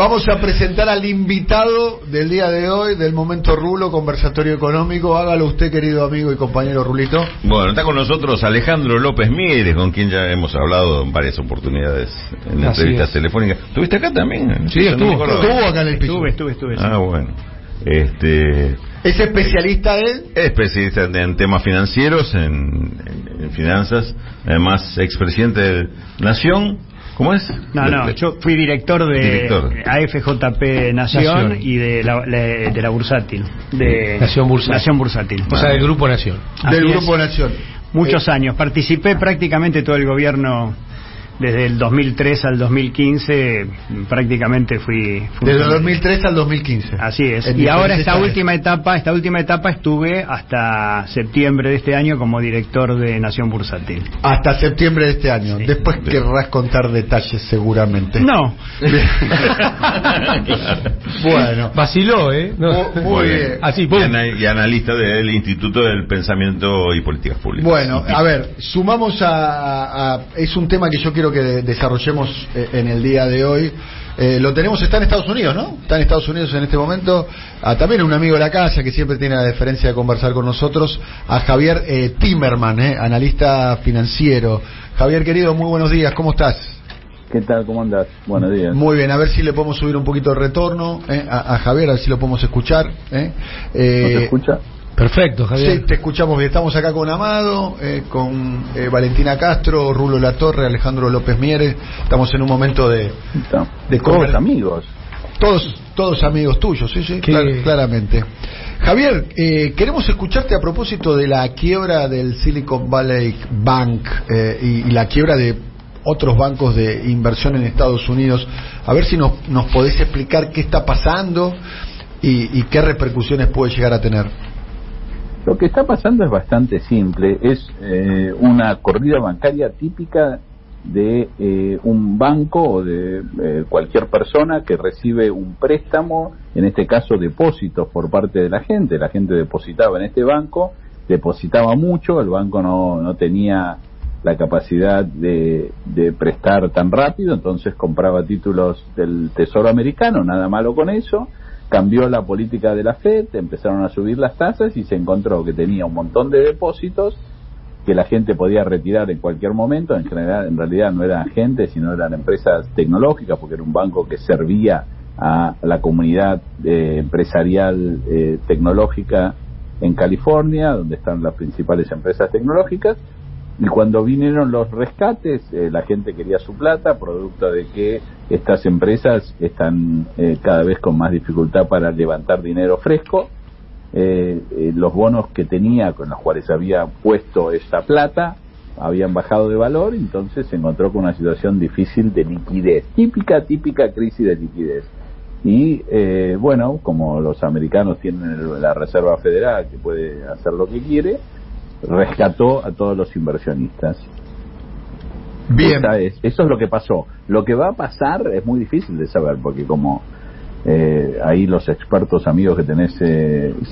Vamos a presentar al invitado del día de hoy, del Momento Rulo, conversatorio económico. Hágalo usted, querido amigo y compañero Rulito. Bueno, está con nosotros Alejandro López Mieres, con quien ya hemos hablado en varias oportunidades en entrevistas telefónicas. ¿Estuviste acá también? Sí, estuvo acá en el piso. Estuve. Ah, bueno. ¿Es especialista él? Es especialista en temas financieros, en finanzas. Además, expresidente de Nación. ¿Cómo es? No, yo fui director de AFJP Nación y de la Bursátil. De Nación Bursátil. O sea, del Grupo Nación. Grupo Nación. Muchos años. Participé prácticamente todo el gobierno. Desde el 2003 al 2015 prácticamente fui desde el 2003 al 2015. Así es. Y ahora esta última etapa estuve hasta septiembre de este año como director de Nación Bursátil. Hasta septiembre de este año. Después querrás contar detalles seguramente. No. Bueno, vaciló, No. Muy bien. Así, y analista del Instituto del Pensamiento y Políticas Públicas. Bueno, a ver, sumamos es un tema que yo quiero que desarrollemos en el día de hoy. Lo tenemos, está en Estados Unidos, ¿no? Está en Estados Unidos en este momento. También un amigo de la casa que siempre tiene la deferencia de conversar con nosotros, a Javier Timerman, analista financiero. Javier, querido, muy buenos días, ¿cómo estás? ¿Qué tal? ¿Cómo andás? Buenos días. Muy bien, a ver si le podemos subir un poquito el retorno a Javier, a ver si lo podemos escuchar. ¿No se escucha? Perfecto, Javier. Sí, te escuchamos bien. Estamos acá con Amado, con Valentina Castro, Rulo Latorre, Alejandro López Mieres. Estamos en un momento de todos amigos. Todos amigos tuyos, sí, claramente. Javier, queremos escucharte a propósito de la quiebra del Silicon Valley Bank y la quiebra de otros bancos de inversión en Estados Unidos. A ver si nos podés explicar qué está pasando y qué repercusiones puede llegar a tener. Lo que está pasando es bastante simple, es una corrida bancaria típica de un banco o de cualquier persona que recibe un préstamo, en este caso depósitos por parte de la gente depositaba en este banco, depositaba mucho, el banco no tenía la capacidad de prestar tan rápido, entonces compraba títulos del Tesoro americano, nada malo con eso. Cambió la política de la Fed, empezaron a subir las tasas y se encontró que tenía un montón de depósitos que la gente podía retirar en cualquier momento. En realidad no eran gente, sino eran empresas tecnológicas, porque era un banco que servía a la comunidad empresarial tecnológica en California, donde están las principales empresas tecnológicas. Y cuando vinieron los rescates, la gente quería su plata, producto de que estas empresas están cada vez con más dificultad para levantar dinero fresco. Los bonos que tenía, con los cuales había puesto esa plata, habían bajado de valor, entonces se encontró con una situación difícil de liquidez, típica crisis de liquidez. Y bueno, como los americanos tienen la Reserva Federal que puede hacer lo que quiere, rescató a todos los inversionistas. Bien. Eso es lo que pasó. Lo que va a pasar es muy difícil de saber, porque como ahí los expertos amigos que tenés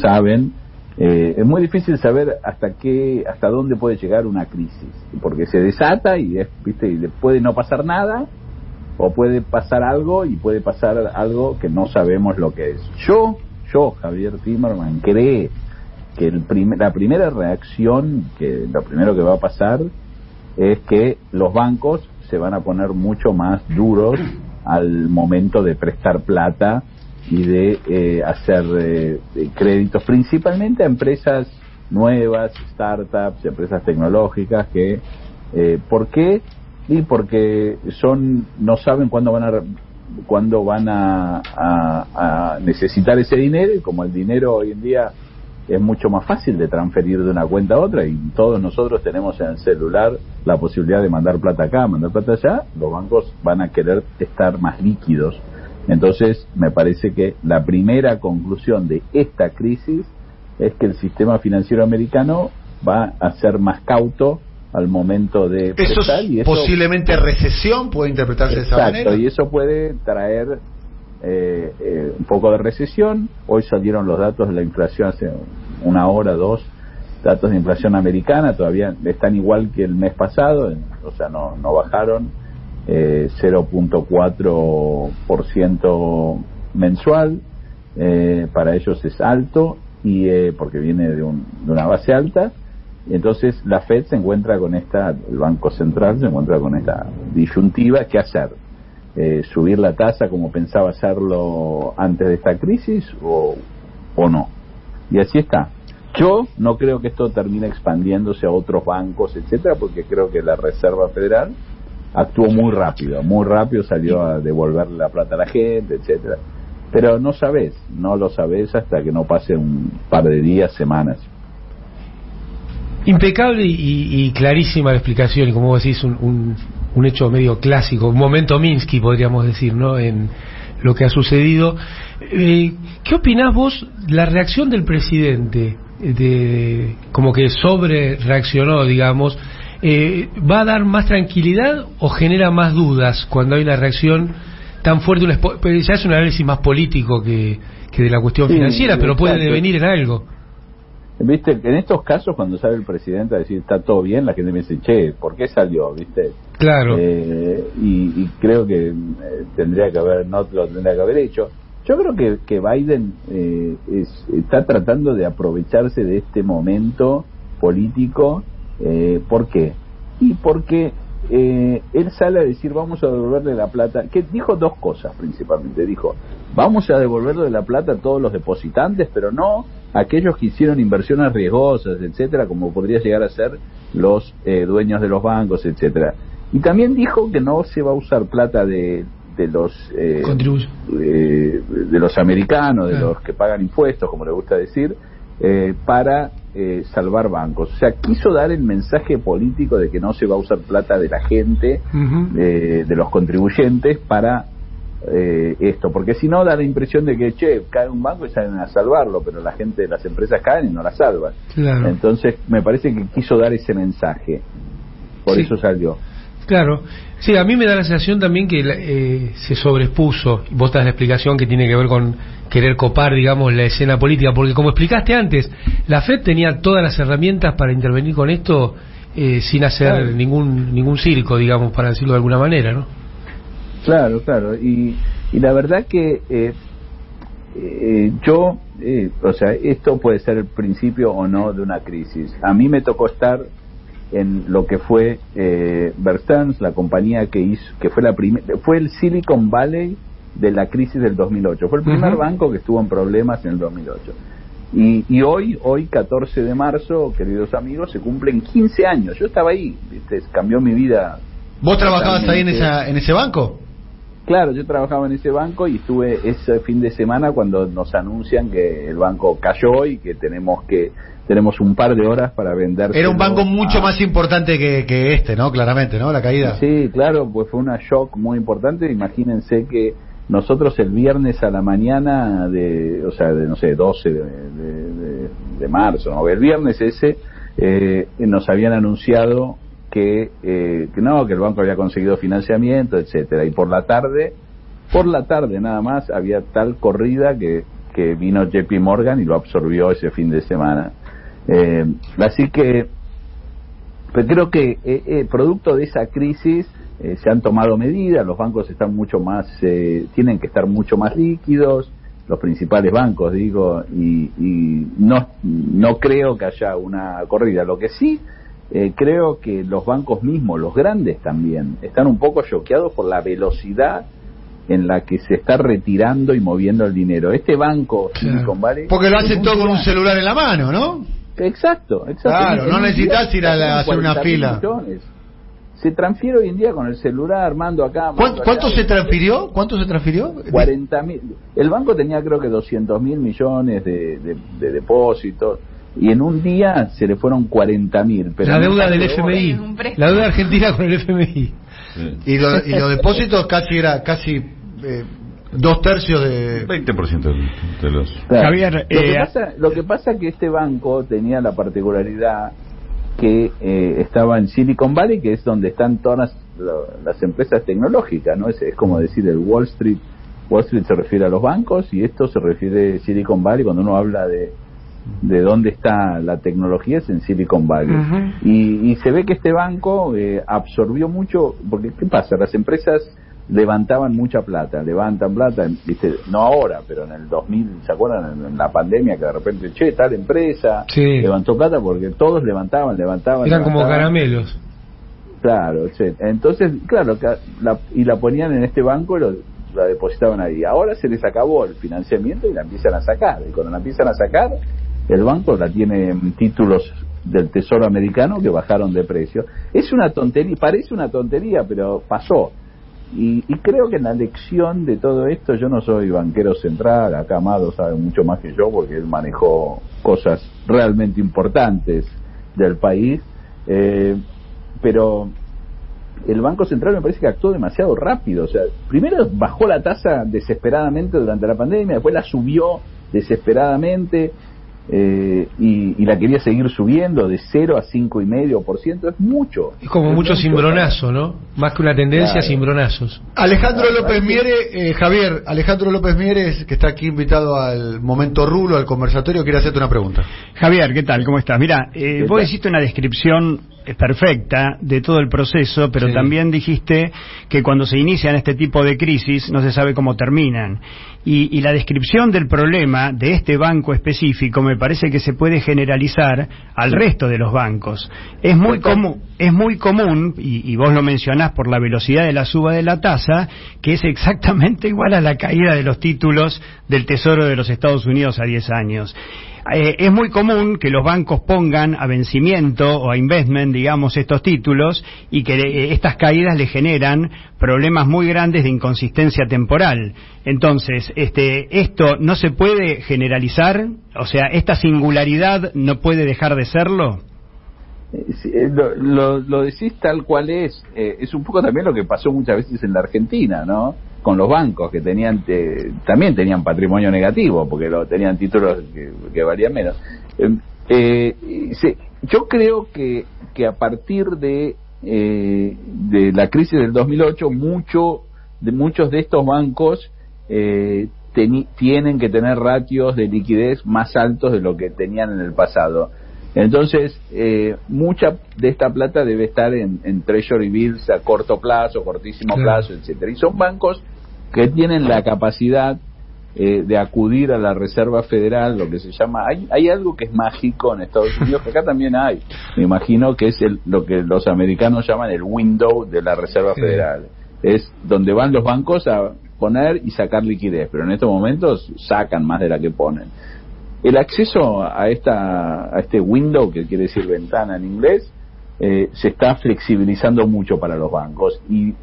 saben, es muy difícil saber hasta dónde puede llegar una crisis, porque se desata y puede no pasar nada, o puede pasar algo y puede pasar algo que no sabemos lo que es. Yo Javier Timerman, cree que la primera reacción, que lo primero que va a pasar es que los bancos se van a poner mucho más duros al momento de prestar plata y de hacer créditos, principalmente a empresas nuevas, startups, empresas tecnológicas que ¿por qué? Y porque no saben cuándo van a necesitar ese dinero, y como el dinero hoy en día es mucho más fácil de transferir de una cuenta a otra, y todos nosotros tenemos en el celular la posibilidad de mandar plata acá, mandar plata allá, los bancos van a querer estar más líquidos. Entonces me parece que la primera conclusión de esta crisis es que el sistema financiero americano va a ser más cauto al momento de prestar, y eso posiblemente recesión puede interpretarse de esa manera. Exacto, y eso puede traer un poco de recesión. Hoy salieron los datos de la inflación hace una hora, dos, datos de inflación americana, todavía están igual que el mes pasado, o sea, no bajaron, 0.4% mensual. Para ellos es alto, y porque viene de una base alta. Entonces la Fed se encuentra con el Banco Central se encuentra con esta disyuntiva: ¿qué hacer? ¿Subir la tasa como pensaba hacerlo antes de esta crisis o no? Y así está. Yo no creo que esto termine expandiéndose a otros bancos, etcétera, porque creo que la Reserva Federal actuó muy rápido, salió a devolverle la plata a la gente, etcétera. Pero no lo sabés hasta que no pase un par de días, semanas. Impecable y clarísima la explicación, y como vos decís, un hecho medio clásico, un momento Minsky, podríamos decir, ¿no?, en lo que ha sucedido. ¿Qué opinás vos la reacción del presidente? Como que sobre reaccionó, digamos. ¿Va a dar más tranquilidad o genera más dudas cuando hay una reacción tan fuerte? Ya es un análisis más político que de la cuestión financiera, pero puede devenir en algo. Viste, en estos casos, cuando sale el presidente a decir está todo bien, la gente me dice, che, ¿por qué salió? ¿Viste? Claro. Y creo que no lo tendría que haber hecho. Yo creo que Biden está tratando de aprovecharse de este momento político. ¿Por qué? Y porque él sale a decir vamos a devolverle la plata, que dijo dos cosas principalmente. Dijo, vamos a devolverle la plata a todos los depositantes, pero no a aquellos que hicieron inversiones riesgosas, etcétera, como podría llegar a ser los dueños de los bancos, etcétera. Y también dijo que no se va a usar plata de los americanos, de los que pagan impuestos, como le gusta decir, para salvar bancos. O sea, quiso dar el mensaje político de que no se va a usar plata de la gente, de los contribuyentes, para esto, porque si no da la impresión de que, cae un banco y salen a salvarlo, pero la gente, las empresas caen y no la salvan. Claro. Entonces me parece que quiso dar ese mensaje, por eso salió. Claro, sí, a mí me da la sensación también que se sobrepuso, y vos das la explicación que tiene que ver con querer copar, digamos, la escena política, porque como explicaste antes, la FED tenía todas las herramientas para intervenir con esto sin hacer ningún circo, digamos, para decirlo de alguna manera, ¿no? Claro, y la verdad que o sea, esto puede ser el principio o no de una crisis. A mí me tocó estar en lo que fue Bear Stearns, la compañía que fue el Silicon Valley de la crisis del 2008. Fue el primer banco que estuvo en problemas en el 2008. Y hoy 14 de marzo, queridos amigos, se cumplen 15 años. Yo estaba ahí, ¿viste? Cambió mi vida. ¿Vos trabajabas ahí en ese banco? Claro, yo trabajaba en ese banco y estuve ese fin de semana cuando nos anuncian que el banco cayó y que tenemos un par de horas para vender. Era un banco mucho más importante que este, ¿no? Claramente, ¿no? La caída. Sí, claro, pues fue una shock muy importante. Imagínense que nosotros el viernes a la mañana de 12 de marzo, ¿no? El viernes ese nos habían anunciado que el banco había conseguido financiamiento, etcétera, y por la tarde nada más había tal corrida que vino JP Morgan y lo absorbió ese fin de semana. Así que pues creo que producto de esa crisis se han tomado medidas. Los bancos están mucho más tienen que estar mucho más líquidos, los principales bancos, digo, y no creo que haya una corrida. Lo que sí creo que los bancos mismos, los grandes también, están un poco choqueados por la velocidad en la que se está retirando y moviendo el dinero. Este banco, Silicon Valley, porque lo hacen todo con un celular en la mano, ¿no? Exacto. Claro, no necesitas ir a hacer una fila. Millones. Se transfiere hoy en día con el celular, mando acá. ¿Cuánto se transfirió? 40.000. El banco tenía creo que 200.000 millones de depósitos. Y en un día se le fueron 40.000. La deuda del FMI, la deuda argentina con el FMI. Sí. Y los depósitos casi 2/3 de 20% de los. Claro. Javier, lo que pasa es que este banco tenía la particularidad que estaba en Silicon Valley, que es donde están todas las empresas tecnológicas, ¿no? Es como decir el Wall Street. Wall Street se refiere a los bancos y esto se refiere a Silicon Valley cuando uno habla de de dónde está la tecnología es en Silicon Valley. Y se ve que este banco absorbió mucho, porque ¿qué pasa? Las empresas levantan plata, ¿viste? No ahora, pero en el 2000, ¿se acuerdan? En la pandemia, que de repente, tal empresa levantó plata, porque todos levantaban. Eran como caramelos. Claro, entonces, claro, la ponían en este banco y la depositaban ahí. Ahora se les acabó el financiamiento y la empiezan a sacar. Y cuando la empiezan a sacar, el banco la tiene en títulos del Tesoro americano que bajaron de precio. Es una tontería, parece una tontería, pero pasó. Y creo que en la lección de todo esto, yo no soy banquero central, acá Amado sabe mucho más que yo porque él manejó cosas realmente importantes del país, pero el Banco Central me parece que actuó demasiado rápido. O sea, primero bajó la tasa desesperadamente durante la pandemia, después la subió desesperadamente, y la quería seguir subiendo de 0 a 5,5%. Es mucho. Es como mucho cimbronazo, ¿no? Más que una tendencia, cimbronazos. Alejandro López Mieres, Javier, Alejandro López Mieres, que está aquí invitado al Momento Rulo, al conversatorio, quiere hacerte una pregunta. Javier, ¿qué tal? ¿Cómo estás? Mira, vos hiciste una descripción perfecta de todo el proceso, pero también dijiste que cuando se inician este tipo de crisis no se sabe cómo terminan. Y la descripción del problema de este banco específico me parece que se puede generalizar al resto de los bancos. Es muy común, y vos lo mencionás por la velocidad de la suba de la tasa, que es exactamente igual a la caída de los títulos del Tesoro de los Estados Unidos a 10 años. Es muy común que los bancos pongan a vencimiento o a investment, digamos, estos títulos, y que estas caídas le generan problemas muy grandes de inconsistencia temporal. Entonces, esto no se puede generalizar, o sea, esta singularidad no puede dejar de serlo. Lo decís tal cual es un poco también lo que pasó muchas veces en la Argentina, ¿no? Con los bancos que también tenían patrimonio negativo porque tenían títulos que valían menos. Yo creo que a partir de la crisis del 2008 muchos de estos bancos tienen que tener ratios de liquidez más altos de lo que tenían en el pasado. Entonces, mucha de esta plata debe estar en Treasury Bills a corto plazo, cortísimo plazo, etcétera. Y son bancos que tienen la capacidad de acudir a la Reserva Federal, lo que se llama... Hay algo que es mágico en Estados Unidos, que acá también hay. Me imagino que es lo que los americanos llaman el window de la Reserva Federal. Es donde van los bancos a poner y sacar liquidez, pero en estos momentos sacan más de la que ponen. El acceso a este window, que quiere decir ventana en inglés, se está flexibilizando mucho para los bancos, y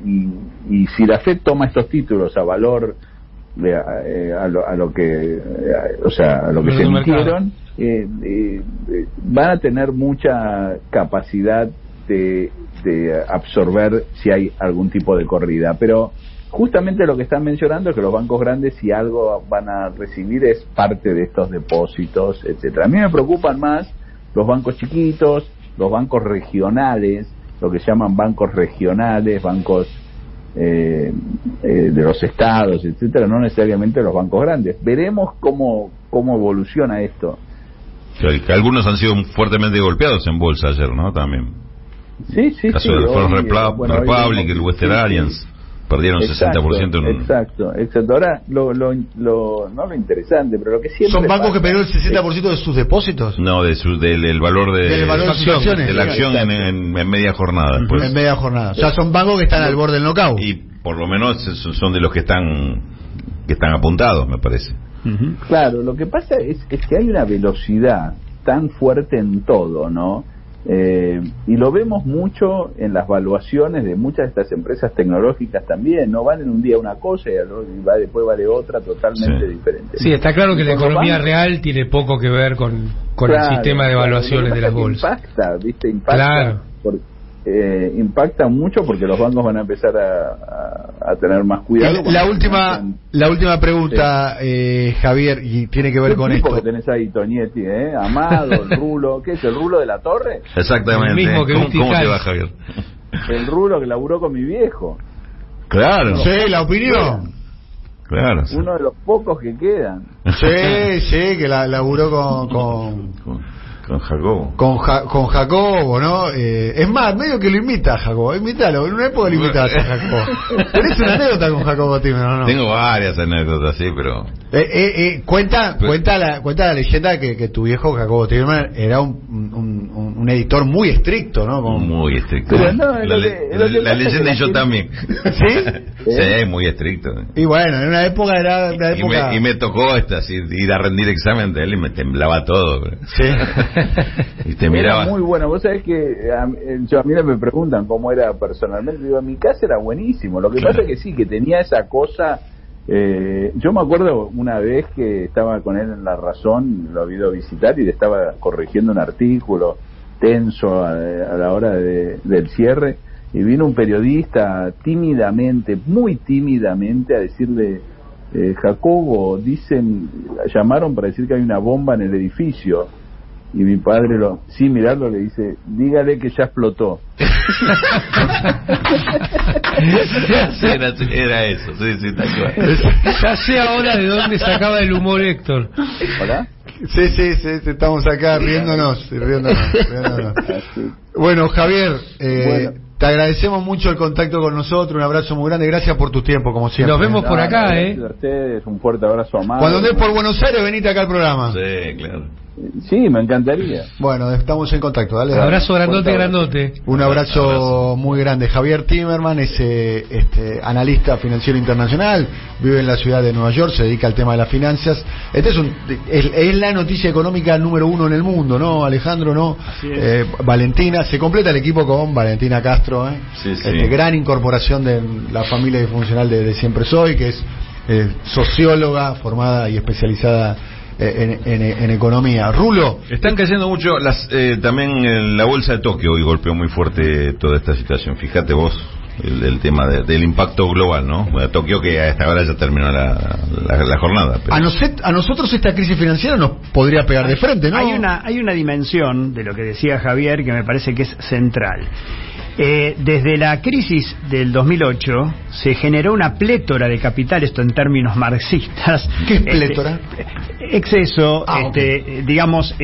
si la Fed toma estos títulos a valor a lo que se emitieron, van a tener mucha capacidad de absorber si hay algún tipo de corrida, pero justamente lo que están mencionando es que los bancos grandes, si algo van a recibir, es parte de estos depósitos, etcétera. A mí me preocupan más los bancos chiquitos, los bancos regionales, lo que llaman bancos regionales, bancos de los estados, etcétera, no necesariamente los bancos grandes. Veremos cómo evoluciona esto. Que algunos han sido fuertemente golpeados en bolsa ayer, ¿no? También. Sí. El caso del First Republic, el Western Alliance. Perdieron 60% en... Exacto. Ahora, no lo interesante, pero lo que siempre... ¿Son bancos que perdieron el 60% de sus depósitos? No, del valor de sus acciones. De la acción en media jornada. Pues. En media jornada. O sea, son bancos que están al borde del knockout. Y por lo menos son de los que están apuntados, me parece. Claro, lo que pasa es que hay una velocidad tan fuerte en todo, ¿no? Y lo vemos mucho en las valuaciones de muchas de estas empresas tecnológicas también, no valen un día una cosa y después vale otra totalmente diferente. Sí, está claro que la economía real tiene poco que ver con el sistema de evaluaciones de las bolsas. Impacta, impacta mucho porque los bancos van a empezar a tener más cuidado. La última pregunta, Javier, y tiene que ver con esto. Que tenés ahí, Tonietti, Amado, el Rulo, ¿qué es el Rulo de la Torre? Exactamente. El mismo que ¿Cómo te va, Javier? El Rulo que laburó con mi viejo. Claro. Sí, la opinión. Claro. Uno de los pocos que quedan. Sí, que laburó con Jacobo. Con Jacobo, ¿no? Es más, medio que lo imita a Jacobo. Imítalo, en una época lo imitabas a Jacobo. ¿Tenés una anécdota con Jacobo Timerman o no? Tengo varias anécdotas, sí, pero... Cuenta la leyenda que tu viejo Jacobo Timerman era un editor muy estricto, ¿no? Muy estricto. Pero no, la leyenda y yo también. ¿Sí? Sí, muy estricto. Y bueno, en una época era... Y me tocó ir a rendir examen de él y me temblaba todo. Sí. Y te miraba. Era muy bueno. Vos sabés que a mí me preguntan cómo era personalmente. Digo, en mi casa era buenísimo. Lo que pasa es que sí, que tenía esa cosa. Yo me acuerdo una vez que estaba con él en La Razón, lo había ido a visitar y le estaba corrigiendo un artículo tenso a la hora del cierre, y vino un periodista tímidamente, muy tímidamente, a decirle: Jacobo, llamaron para decir que hay una bomba en el edificio. Y mi padre, sin mirarlo, le dice: dígale que ya explotó. Era eso, sí, tal cual. Ya sé ahora de dónde sacaba el humor Héctor. ¿Hola? Sí, estamos acá riéndonos. Bueno, Javier, te agradecemos mucho el contacto con nosotros, un abrazo muy grande, gracias por tu tiempo, como siempre. Nos vemos por acá, A ustedes, un fuerte abrazo a Amado. Cuando andes por Buenos Aires, venite acá al programa. Sí, claro. Sí, me encantaría. Bueno, estamos en contacto, dale. Un abrazo grandote. Un abrazo muy grande. Javier Timerman es analista financiero internacional, vive en la ciudad de Nueva York, se dedica al tema de las finanzas. Es la noticia económica número 1 en el mundo, ¿no, Alejandro? ¿No? Valentina, se completa el equipo con Valentina Castro, Sí. Gran incorporación de la familia disfuncional de Siempre Soy, que es socióloga formada y especializada en economía. Rulo, están cayendo mucho también en la bolsa de Tokio hoy golpeó muy fuerte toda esta situación. Fíjate vos el tema del impacto global, ¿no? Bueno, Tokio, que a esta hora ya terminó la jornada. Pero... A nosotros esta crisis financiera nos podría pegar de frente, ¿no? Hay una dimensión de lo que decía Javier que me parece que es central. Desde la crisis del 2008 se generó una plétora de capital, esto en términos marxistas. ¿Qué es plétora? Exceso, okay. Digamos,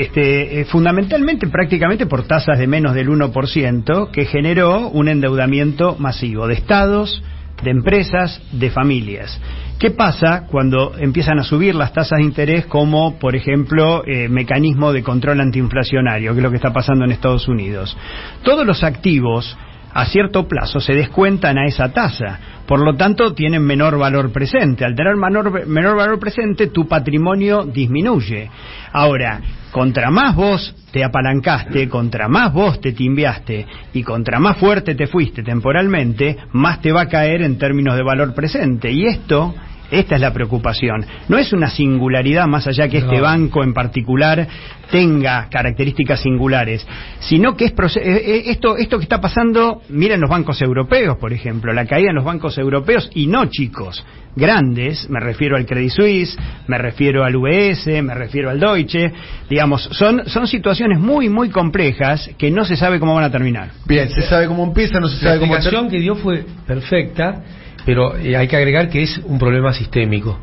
fundamentalmente prácticamente por tasas de menos del 1%, que generó un endeudamiento masivo de estados, de empresas, de familias. ¿Qué pasa cuando empiezan a subir las tasas de interés como, por ejemplo, mecanismo de control antiinflacionario, que es lo que está pasando en Estados Unidos? Todos los activos a cierto plazo se descuentan a esa tasa, por lo tanto tienen menor valor presente. Al tener menor valor presente, tu patrimonio disminuye. Ahora, contra más vos te apalancaste, contra más vos te timbiaste y contra más fuerte te fuiste temporalmente, más te va a caer en términos de valor presente. Y esta es la preocupación. No es una singularidad más allá que este banco en particular tenga características singulares, sino que esto que está pasando, miren los bancos europeos, por ejemplo, la caída en los bancos europeos, y no chicos, grandes, me refiero al Credit Suisse, me refiero al UBS, me refiero al Deutsche, digamos, son situaciones muy, muy complejas que no se sabe cómo van a terminar. Bien, se sabe cómo empieza, no se sabe cómo termina. La explicación que dio fue perfecta, pero hay que agregar que es un problema sistémico,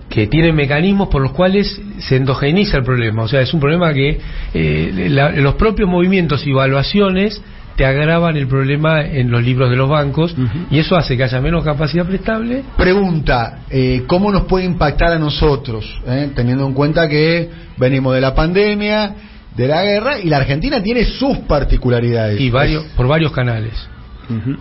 que tiene mecanismos por los cuales se endogeniza el problema. O sea, es un problema que los propios movimientos y evaluaciones te agravan el problema en los libros de los bancos, y eso hace que haya menos capacidad prestable. Pregunta, ¿cómo nos puede impactar a nosotros? Teniendo en cuenta que venimos de la pandemia, de la guerra, y la Argentina tiene sus particularidades. Y por varios canales.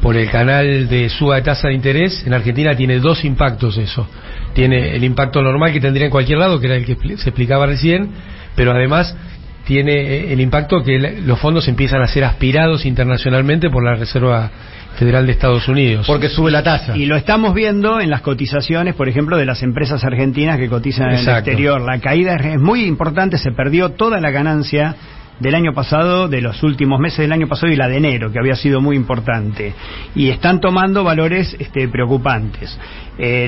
Por el canal de suba de tasa de interés, en Argentina tiene dos impactos eso. Tiene el impacto normal que tendría en cualquier lado, que era el que se explicaba recién, pero además tiene el impacto que los fondos empiezan a ser aspirados internacionalmente por la Reserva Federal de Estados Unidos. Porque sube la tasa. Y lo estamos viendo en las cotizaciones, por ejemplo, de las empresas argentinas que cotizan en el exterior. La caída es muy importante, se perdió toda la ganancia del año pasado, de los últimos meses del año pasado y la de enero, que había sido muy importante, y están tomando valores preocupantes.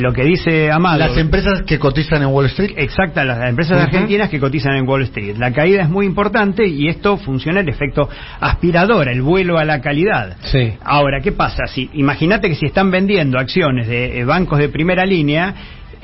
Lo que dice Amado, las empresas que cotizan en Wall Street. Exacto, las empresas argentinas que cotizan en Wall Street. La caída es muy importante y esto funciona el efecto aspirador, el vuelo a la calidad. Sí. Ahora, ¿qué pasa? Imagínate que si están vendiendo acciones de bancos de primera línea,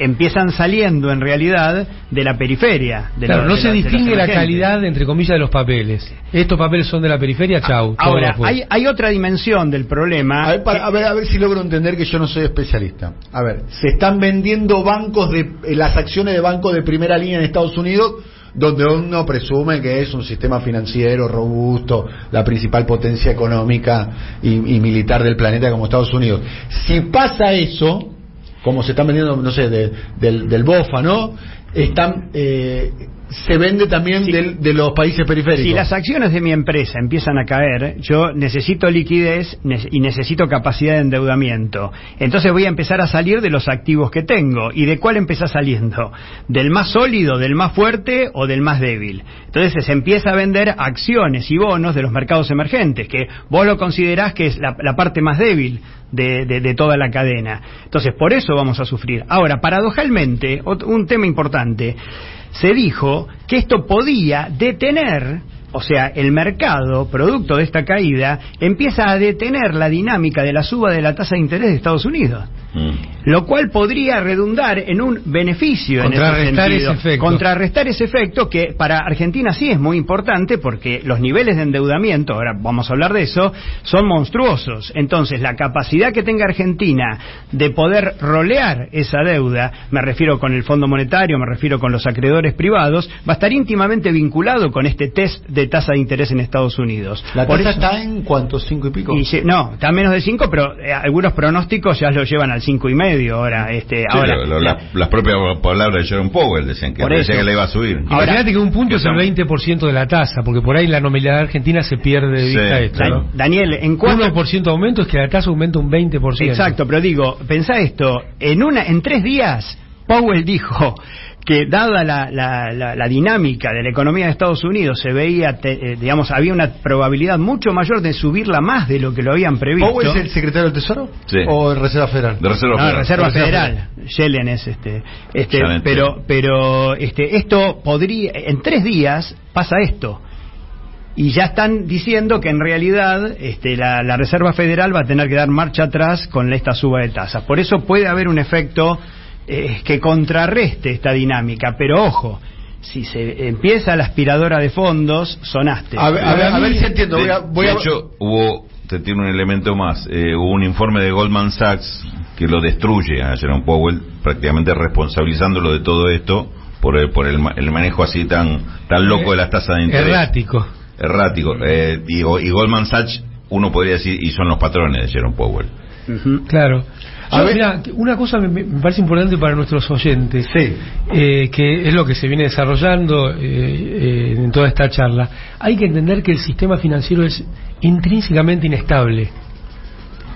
empiezan saliendo en realidad de la periferia. Claro, no se distingue la calidad, entre comillas, de los papeles. Estos papeles son de la periferia, chau. Ahora, hay otra dimensión del problema. A ver si logro entender, que yo no soy especialista. A ver, se están vendiendo bancos las acciones de bancos de primera línea en Estados Unidos, donde uno presume que es un sistema financiero robusto, la principal potencia económica y militar del planeta como Estados Unidos. Si pasa eso, como se están vendiendo, no sé, del BOFA, ¿no? Se vende también de los países periféricos. Si las acciones de mi empresa empiezan a caer, yo necesito liquidez y necesito capacidad de endeudamiento. Entonces voy a empezar a salir de los activos que tengo. ¿Y de cuál empieza saliendo? ¿Del más sólido, del más fuerte o del más débil? Entonces se empieza a vender acciones y bonos de los mercados emergentes, que vos lo considerás que es la parte más débil de toda la cadena. Entonces por eso vamos a sufrir. Ahora, paradojalmente, un tema importante, se dijo que esto podía detener, o sea, el mercado, producto de esta caída, empieza a detener la dinámica de la suba de la tasa de interés de Estados Unidos. Lo cual podría redundar en un beneficio en ese sentido. Contrarrestar ese efecto, que para Argentina sí es muy importante, porque los niveles de endeudamiento, ahora vamos a hablar de eso, son monstruosos. Entonces la capacidad que tenga Argentina de poder rolear esa deuda, me refiero con el Fondo Monetario, me refiero con los acreedores privados, va a estar íntimamente vinculado con este test de tasa de interés en Estados Unidos. ¿La tasa está en cuánto? ¿5 y pico? No, está menos de 5, pero algunos pronósticos ya lo llevan al 5,5 ahora. Las propias palabras de Jerome Powell decían que le iba a subir. Imagínate que un punto es el 20% de la tasa, porque por ahí la nominalidad argentina se pierde de vista esto, ¿no? Daniel, en 1% de aumento es que la tasa aumenta un 20%. Exacto, pero digo, pensá esto, en 3 días Powell dijo que dada la dinámica de la economía de Estados Unidos se veía, había una probabilidad mucho mayor de subirla más de lo que lo habían previsto. ¿Powell es el secretario del Tesoro? Sí. ¿O de Reserva Federal? De Reserva Federal. Yellen es pero esto podría, en 3 días pasa esto. Y ya están diciendo que en realidad la Reserva Federal va a tener que dar marcha atrás con esta suba de tasas. Por eso puede haber un efecto que contrarreste esta dinámica, pero ojo, si se empieza la aspiradora de fondos, sonaste. A ver si entiendo. De hecho, tiene un elemento más. Hubo un informe de Goldman Sachs que lo destruye a Jerome Powell, prácticamente responsabilizándolo de todo esto por el manejo así tan loco de las tasas de interés. Errático. Y Goldman Sachs, uno podría decir, y son los patrones de Jerome Powell. Claro. Mira, una cosa me parece importante para nuestros oyentes, que es lo que se viene desarrollando en toda esta charla. Hay que entender que el sistema financiero es intrínsecamente inestable.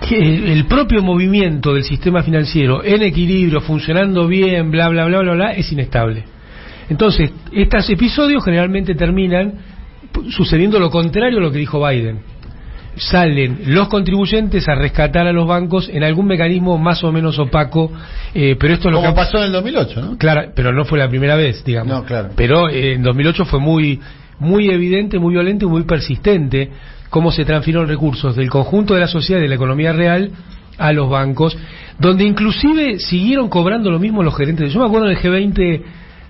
Que el propio movimiento del sistema financiero en equilibrio, funcionando bien, bla, bla, bla, bla, bla, es inestable. Entonces, estos episodios generalmente terminan sucediendo lo contrario a lo que dijo Biden. Salen los contribuyentes a rescatar a los bancos en algún mecanismo más o menos opaco, pero esto es lo que pasó en el 2008, ¿no? Claro, pero no fue la primera vez, digamos. No, claro. Pero en 2008 fue muy evidente, muy violento y muy persistente cómo se transfirieron recursos del conjunto de la sociedad y de la economía real a los bancos, donde inclusive siguieron cobrando lo mismo los gerentes. Yo me acuerdo en el G20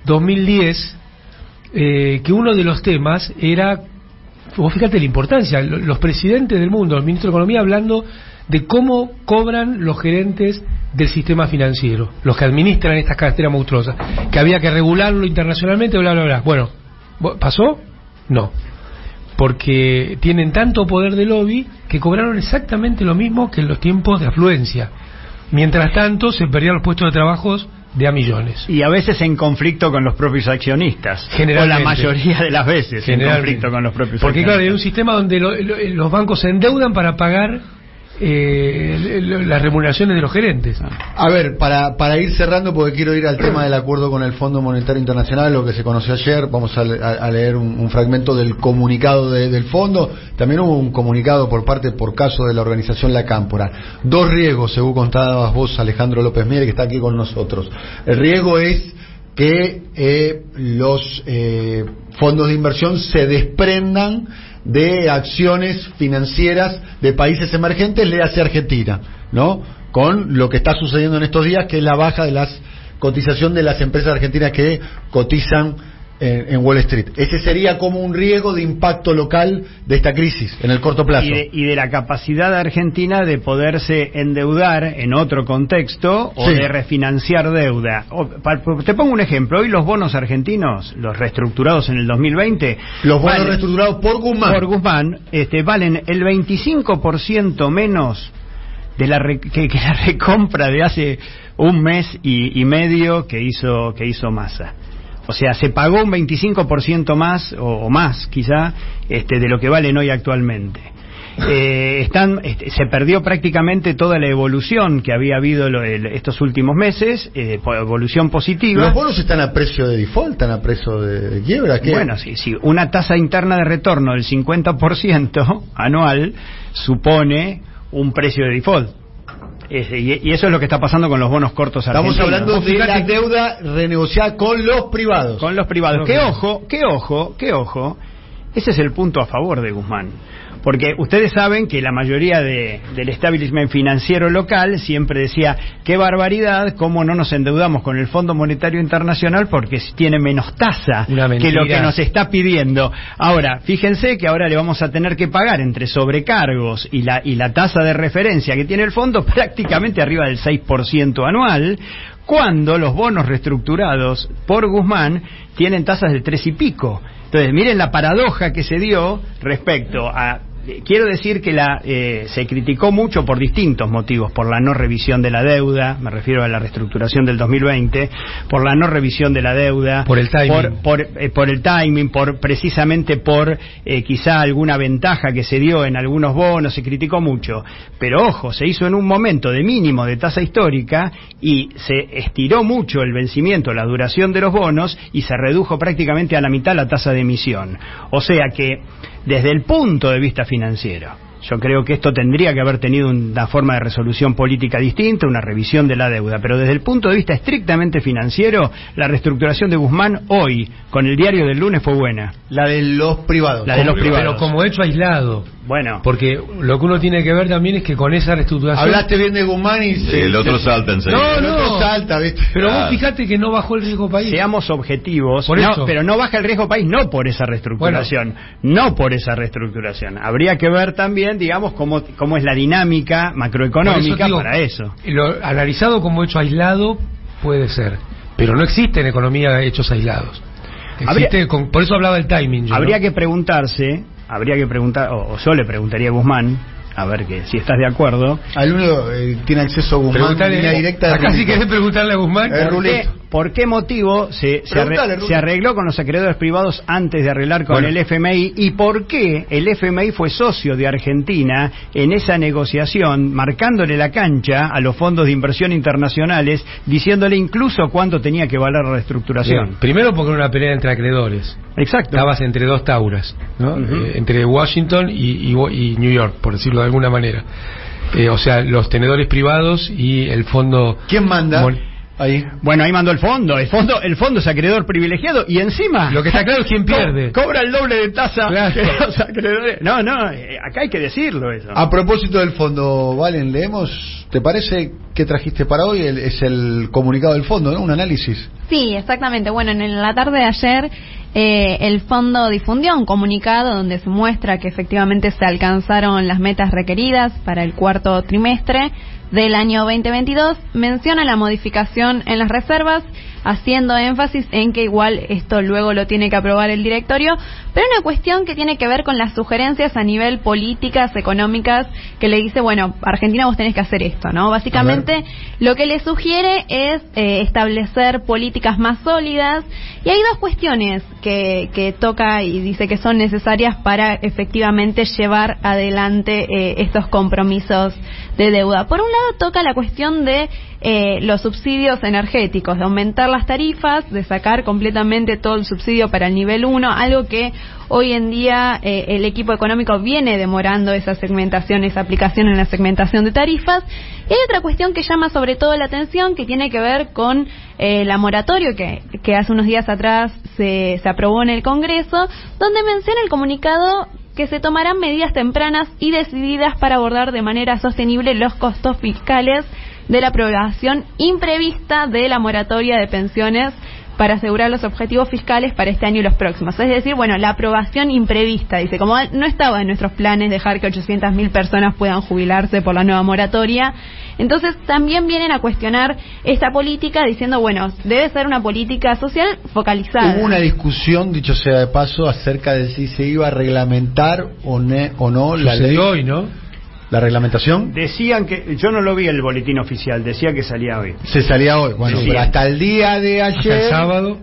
2010 que uno de los temas era, vos fíjate la importancia, los presidentes del mundo, los ministros de Economía, hablando de cómo cobran los gerentes del sistema financiero, los que administran estas carteras monstruosas, que había que regularlo internacionalmente, bla, bla, bla. Bueno, ¿pasó? No. Porque tienen tanto poder de lobby que cobraron exactamente lo mismo que en los tiempos de afluencia. Mientras tanto, se perdían los puestos de trabajo de a millones. Y a veces en conflicto con los propios accionistas. O la mayoría de las veces en conflicto con los propios accionistas. Porque claro, hay un sistema donde los bancos se endeudan para pagar las remuneraciones de los gerentes. A ver, para ir cerrando, porque quiero ir al tema del acuerdo con el Fondo Monetario Internacional, lo que se conoció ayer. Vamos a leer un fragmento del comunicado del fondo. También hubo un comunicado por caso de la organización La Cámpora. 2 riesgos, según contabas vos, Alejandro López Mier, que está aquí con nosotros. El riesgo es que los fondos de inversión se desprendan de acciones financieras de países emergentes, le hace Argentina, ¿no? Con lo que está sucediendo en estos días, que es la baja de las cotización de las empresas argentinas que cotizan en Wall Street. Ese sería como un riesgo de impacto local de esta crisis en el corto plazo. Y de la capacidad argentina de poderse endeudar en otro contexto o de refinanciar deuda. Te pongo un ejemplo. Hoy los bonos argentinos, los reestructurados en el 2020... Los bonos reestructurados por Guzmán. Por Guzmán, valen el 25% menos de que la recompra de hace un mes y medio que hizo Massa. O sea, se pagó un 25% más, o más quizá, de lo que valen hoy actualmente. Se perdió prácticamente toda la evolución que había habido estos últimos meses, evolución positiva. ¿Los bonos están a precio de default, están a precio de quiebra? ¿Qué? Bueno, sí, una tasa interna de retorno del 50% anual supone un precio de default. Y eso es lo que está pasando con los bonos cortos argentinos. Estamos hablando de la deuda renegociada con los privados. Con los privados. Que ojo, ese es el punto a favor de Guzmán. Porque ustedes saben que la mayoría del establishment financiero local siempre decía, qué barbaridad, cómo no nos endeudamos con el Fondo Monetario Internacional porque tiene menos tasa que lo que nos está pidiendo. Ahora, fíjense que ahora le vamos a tener que pagar entre sobrecargos y la tasa de referencia que tiene el fondo prácticamente arriba del 6% anual, cuando los bonos reestructurados por Guzmán tienen tasas del 3 y pico. Entonces, miren la paradoja que se dio respecto a... Quiero decir que se criticó mucho por distintos motivos, por la no revisión de la deuda, me refiero a la reestructuración del 2020, por la no revisión de la deuda, por el timing, por el timing, precisamente por quizá alguna ventaja que se dio en algunos bonos, se criticó mucho. Pero ojo, se hizo en un momento de mínimo de tasa histórica y se estiró mucho el vencimiento, la duración de los bonos y se redujo prácticamente a la mitad la tasa de emisión. O sea que desde el punto de vista financiero, yo creo que esto tendría que haber tenido una forma de resolución política distinta, una revisión de la deuda, pero desde el punto de vista estrictamente financiero, la reestructuración de Guzmán hoy, con el diario del lunes, fue buena. La de los privados. La de los privados. Pero como hecho aislado. Bueno. Porque lo que uno tiene que ver también es que con esa reestructuración... Hablaste bien de Guzmán y... Sí, el otro salta enseguida. El otro salta, ¿viste? Pero vos fijate que no bajó el riesgo país. Seamos objetivos. Por eso. Pero no baja el riesgo país no por esa reestructuración. No por esa reestructuración. Habría que ver también, digamos, cómo es la dinámica macroeconómica para eso. Lo analizado como hecho aislado puede ser. Pero no existe en economía hechos aislados. Por eso hablaba del timing. Habría que preguntar, o yo le preguntaría a Guzmán, a ver que si estás de acuerdo. Al único tiene acceso a Guzmán en línea directa. Acá sí querés preguntarle a Guzmán. ¿Por qué motivo se arregló con los acreedores privados antes de arreglar con el FMI? ¿Y por qué el FMI fue socio de Argentina en esa negociación, marcándole la cancha a los fondos de inversión internacionales, diciéndole incluso cuánto tenía que valer la reestructuración? Bien. Primero porque era una pelea entre acreedores. Exacto. Estabas entre dos tauras, ¿no? Entre Washington y New York, por decirlo de alguna manera. O sea, los tenedores privados y el fondo... ¿Quién manda? Ahí. Bueno, ahí mandó el fondo es acreedor privilegiado y encima lo que está claro es quién pierde. Cobra el doble de tasa que los acreedores. No, acá hay que decirlo eso. A propósito del fondo, Valen, leemos, ¿te parece que trajiste para hoy? Es el comunicado del fondo, ¿no? Un análisis. Sí, exactamente. Bueno, en la tarde de ayer el fondo difundió un comunicado donde se muestra que efectivamente se alcanzaron las metas requeridas para el cuarto trimestre del año 2022, menciona la modificación en las reservas, haciendo énfasis en que igual esto luego lo tiene que aprobar el directorio, pero una cuestión que tiene que ver con las sugerencias a nivel políticas, económicas, que le dice, bueno, Argentina vos tenés que hacer esto, ¿no? Básicamente lo que le sugiere es establecer políticas más sólidas, y hay dos cuestiones que toca y dice que son necesarias para efectivamente llevar adelante estos compromisos de deuda. Por un lado toca la cuestión de los subsidios energéticos, de aumentar las tarifas, de sacar completamente todo el subsidio para el nivel 1, algo que hoy en día el equipo económico viene demorando esa segmentación, esa aplicación en la segmentación de tarifas. Y hay otra cuestión que llama sobre todo la atención, que tiene que ver con la moratoria que hace unos días atrás se aprobó en el Congreso, donde menciona el comunicado que se tomarán medidas tempranas y decididas para abordar de manera sostenible los costos fiscales de la aprobación imprevista de la moratoria de pensiones para asegurar los objetivos fiscales para este año y los próximos. Es decir, bueno, la aprobación imprevista, dice, como no estaba en nuestros planes dejar que 800.000 personas puedan jubilarse por la nueva moratoria, entonces también vienen a cuestionar esta política diciendo, bueno, debe ser una política social focalizada. Hubo una discusión, dicho sea de paso, acerca de si se iba a reglamentar o no la ley hoy, ¿no? ¿La reglamentación? Decían que, yo no lo vi el boletín oficial, decía que salía hoy. Se salía hoy, bueno, pero hasta el día de ayer. Hasta el sábado.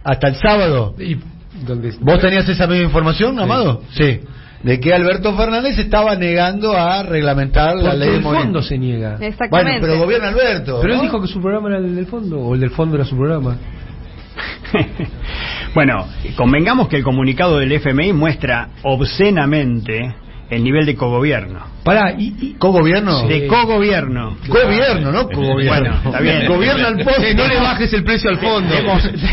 Hasta el sábado. ¿Y dónde? ¿Vos tenías esa misma información, Amado? Sí. De que Alberto Fernández estaba negando a reglamentar la ley de el fondo se niega. Exactamente. Bueno, pero gobierna Alberto. Pero ¿no? él dijo que su programa era el del fondo, o el del fondo era su programa. Bueno, convengamos que el comunicado del FMI muestra obscenamente el nivel de cogobierno. Pará, ¿cogobierno? Sí. De cogobierno. Gobierno, ¿no? Cogobierno. Bueno, está bien. Gobierno al poste. No le bajes el precio al fondo.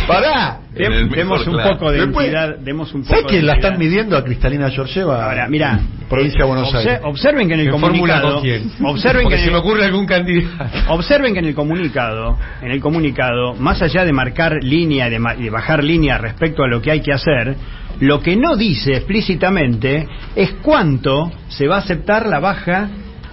Pará. Demos un poco de entidad. ¿Sabes que la están midiendo a Cristalina Georgieva? Ahora, mira, provincia de Buenos Aires. Observen que en el comunicado. Observen que se me ocurre algún candidato. Observen que en el comunicado, más allá de marcar línea y de bajar línea respecto a lo que hay que hacer, lo que no dice explícitamente es cuánto se va a aceptar la baja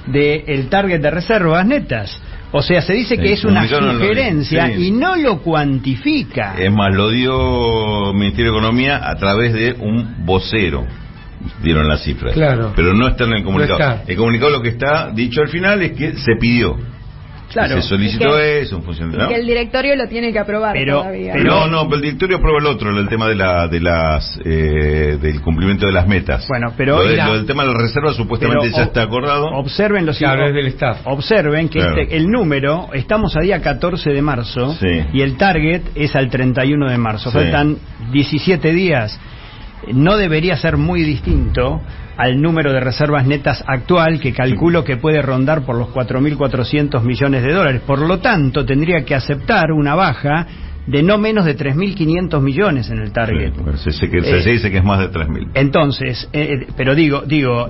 del target de reservas netas. O sea, se dice que es una sugerencia y no lo cuantifica. Es más, lo dio el Ministerio de Economía a través de un vocero. Dieron las cifras. Claro. Pero no está en el comunicado. No está. El comunicado lo que está dicho al final es que se pidió. Claro. Se solicitó eso en función de... ¿no? Que el directorio lo tiene que aprobar todavía. Pero el directorio aprueba el otro, el tema del cumplimiento de las metas. Bueno, pero lo del tema de las reservas supuestamente ya está acordado. Observen los del staff. Observen que el número, estamos a día 14 de marzo y el target es al 31 de marzo. Faltan 17 días. No debería ser muy distinto al número de reservas netas actual, que calculo que puede rondar por los 4.400 millones de dólares. Por lo tanto, tendría que aceptar una baja de no menos de 3.500 millones en el target. Se dice que es más de 3.000. Entonces, pero digo,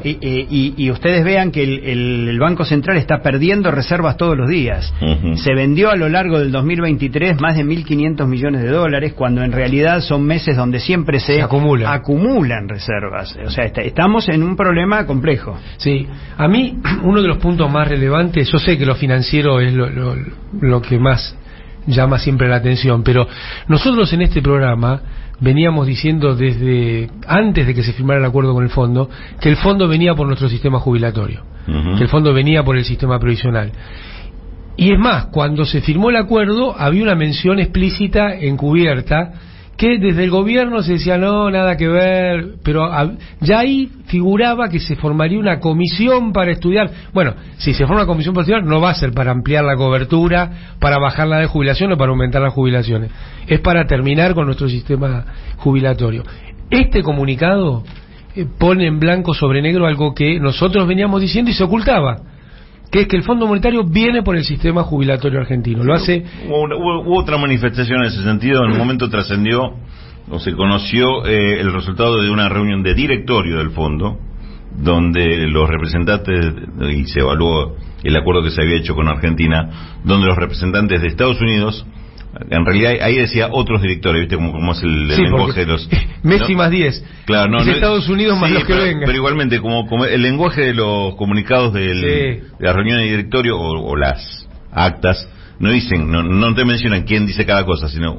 y ustedes vean que el Banco Central está perdiendo reservas todos los días. Se vendió a lo largo del 2023 más de 1.500 millones de dólares, cuando en realidad son meses donde siempre se acumulan reservas. O sea, estamos en un problema complejo. Sí, a mí uno de los puntos más relevantes, yo sé que lo financiero es lo que más llama siempre la atención, pero nosotros en este programa veníamos diciendo desde antes de que se firmara el acuerdo con el fondo, que el fondo venía por nuestro sistema jubilatorio, que el fondo venía por el sistema previsional. Y es más, cuando se firmó el acuerdo había una mención explícita encubierta que desde el gobierno se decía no, nada que ver, pero ya ahí figuraba que se formaría una comisión para estudiar. Bueno, si se forma una comisión para estudiar, no va a ser para ampliar la cobertura, para bajar la de jubilación o para aumentar las jubilaciones. Es para terminar con nuestro sistema jubilatorio. Este comunicado pone en blanco sobre negro algo que nosotros veníamos diciendo y se ocultaba, que es que el Fondo Monetario viene por el sistema jubilatorio argentino. Lo hace. Hubo otra manifestación en ese sentido. En un momento trascendió o se conoció el resultado de una reunión de directorio del fondo, donde los representantes, y se evaluó el acuerdo que se había hecho con Argentina, donde los representantes de Estados Unidos, en realidad ahí decía otros directores, ¿viste? Como es el lenguaje de los... Messi más 10. Claro, no, Estados Unidos más los que vengan. Pero igualmente, como el lenguaje de los comunicados de las reuniones de directorio o las actas, no dicen, no te mencionan quién dice cada cosa, sino